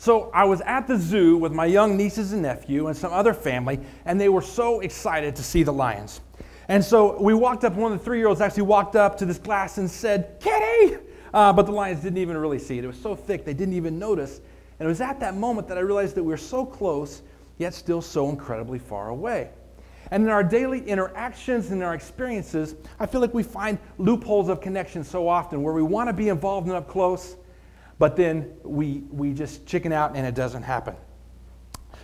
So I was at the zoo with my young nieces and nephew and some other family, and they were so excited to see the lions. And so we walked up, one of the 3-year-olds actually walked up to this glass and said, "Kitty!" But the lions didn't even really see it. It was so thick they didn't even notice. And it was at that moment that I realized that we were so close, yet still so incredibly far away. And in our daily interactions and our experiences, I feel like we find loopholes of connection so often where we want to be involved and up close, but then we just chicken out and it doesn't happen.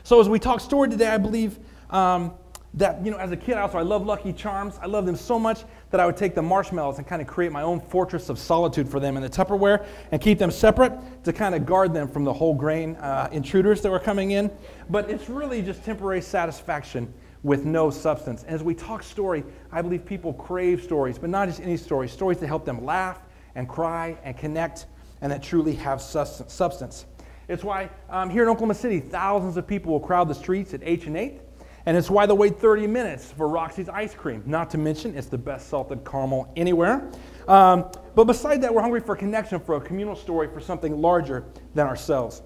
So as we talk story today, I believe that, as a kid, I love Lucky Charms. I love them so much that I would take the marshmallows and kind of create my own fortress of solitude for them in the Tupperware and keep them separate to kind of guard them from the whole grain intruders that were coming in. But it's really just temporary satisfaction with no substance. And as we talk story, I believe people crave stories, but not just any stories, stories that help them laugh and cry and connect and that truly have substance. It's why here in Oklahoma City, thousands of people will crowd the streets at H&8. And it's why they wait 30 minutes for Roxy's ice cream. Not to mention, it's the best salted caramel anywhere. But beside that, we're hungry for connection, for a communal story, for something larger than ourselves.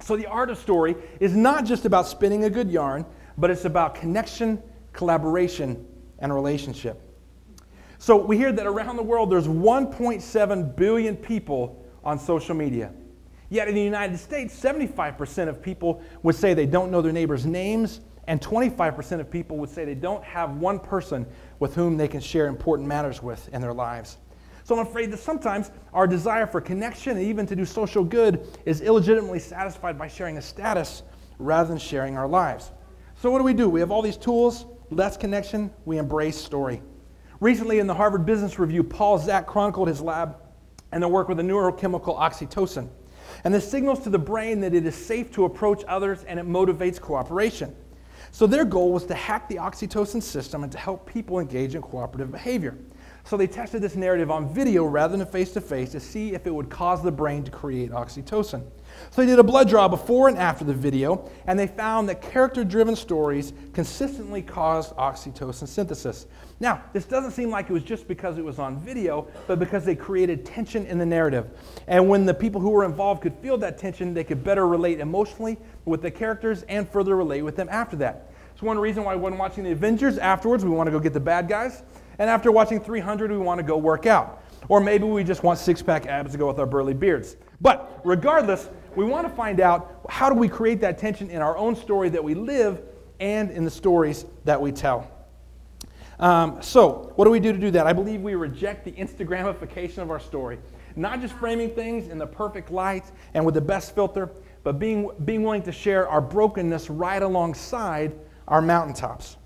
So the art of story is not just about spinning a good yarn, but it's about connection, collaboration, and relationship. So we hear that around the world, there's 1.7 billion people on social media. Yet in the United States, 75% of people would say they don't know their neighbors' names, and 25% of people would say they don't have one person with whom they can share important matters with in their lives. So I'm afraid that sometimes our desire for connection and even to do social good is illegitimately satisfied by sharing a status rather than sharing our lives. So what do? We have all these tools, less connection, we embrace story. Recently in the Harvard Business Review, Paul Zak chronicled his lab and their work with the neurochemical oxytocin. And this signals to the brain that it is safe to approach others and it motivates cooperation. So their goal was to hack the oxytocin system and to help people engage in cooperative behavior. So they tested this narrative on video rather than face-to-face to see if it would cause the brain to create oxytocin. So they did a blood draw before and after the video, and they found that character-driven stories consistently caused oxytocin synthesis. Now, this doesn't seem like it was just because it was on video, but because they created tension in the narrative. And when the people who were involved could feel that tension, they could better relate emotionally with the characters and further relate with them after that. It's one reason why when watching the Avengers, afterwards we want to go get the bad guys. And after watching 300, we want to go work out. Or maybe we just want six-pack abs to go with our burly beards. But regardless, we want to find out how do we create that tension in our own story that we live and in the stories that we tell. So what do we do to do that? I believe we reject the Instagramification of our story. Not just framing things in the perfect light and with the best filter, but being willing to share our brokenness right alongside our mountaintops.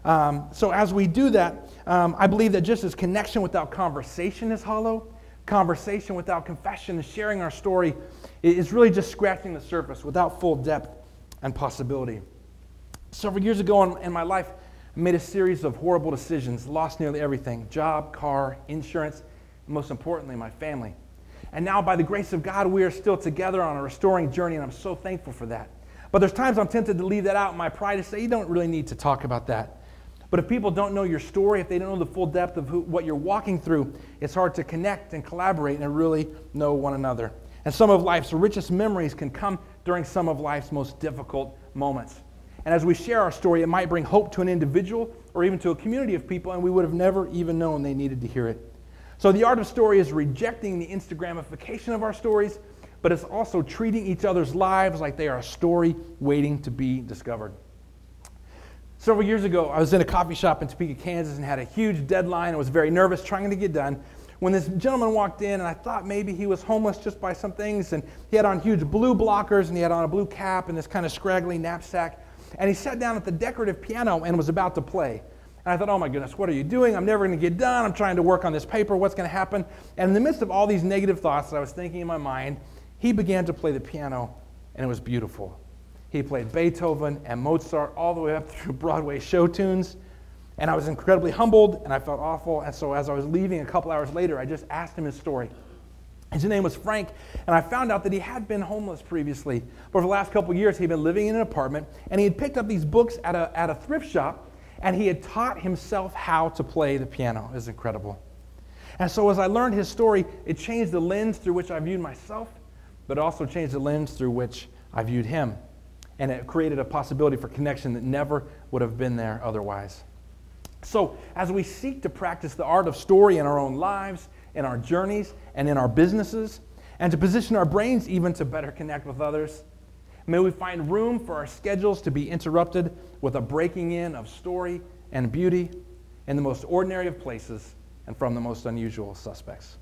So as we do that, I believe that just as connection without conversation is hollow, conversation without confession and sharing our story is really just scratching the surface without full depth and possibility. Several years ago in my life, I made a series of horrible decisions, lost nearly everything: job, car, insurance, and most importantly, my family. And now, by the grace of God, we are still together on a restoring journey, and I'm so thankful for that. But there's times I'm tempted to leave that out in my pride to say, you don't really need to talk about that. But if people don't know your story, if they don't know the full depth of what you're walking through, it's hard to connect and collaborate and really know one another. And some of life's richest memories can come during some of life's most difficult moments. And as we share our story, it might bring hope to an individual or even to a community of people, and we would have never even known they needed to hear it. So the art of story is rejecting the Instagramification of our stories, but it's also treating each other's lives like they are a story waiting to be discovered. Several years ago, I was in a coffee shop in Topeka, Kansas, and had a huge deadline. I was very nervous trying to get done when this gentleman walked in, and I thought maybe he was homeless just by some things, and he had on huge blue blockers, and he had on a blue cap and this kind of scraggly knapsack, and he sat down at the decorative piano and was about to play. And I thought, oh my goodness, what are you doing? I'm never going to get done. I'm trying to work on this paper. What's going to happen? And in the midst of all these negative thoughts that I was thinking in my mind, he began to play the piano, and it was beautiful. He played Beethoven and Mozart all the way up through Broadway show tunes. And I was incredibly humbled, and I felt awful. And so as I was leaving a couple hours later, I just asked him his story. His name was Frank, and I found out that he had been homeless previously. But for the last couple of years, he'd been living in an apartment, and he had picked up these books at a thrift shop, and he had taught himself how to play the piano. It was incredible. And so as I learned his story, it changed the lens through which I viewed myself, but it also changed the lens through which I viewed him. And it created a possibility for connection that never would have been there otherwise. So as we seek to practice the art of story in our own lives, in our journeys, and in our businesses, and to position our brains even to better connect with others, may we find room for our schedules to be interrupted with a breaking in of story and beauty in the most ordinary of places and from the most unusual suspects.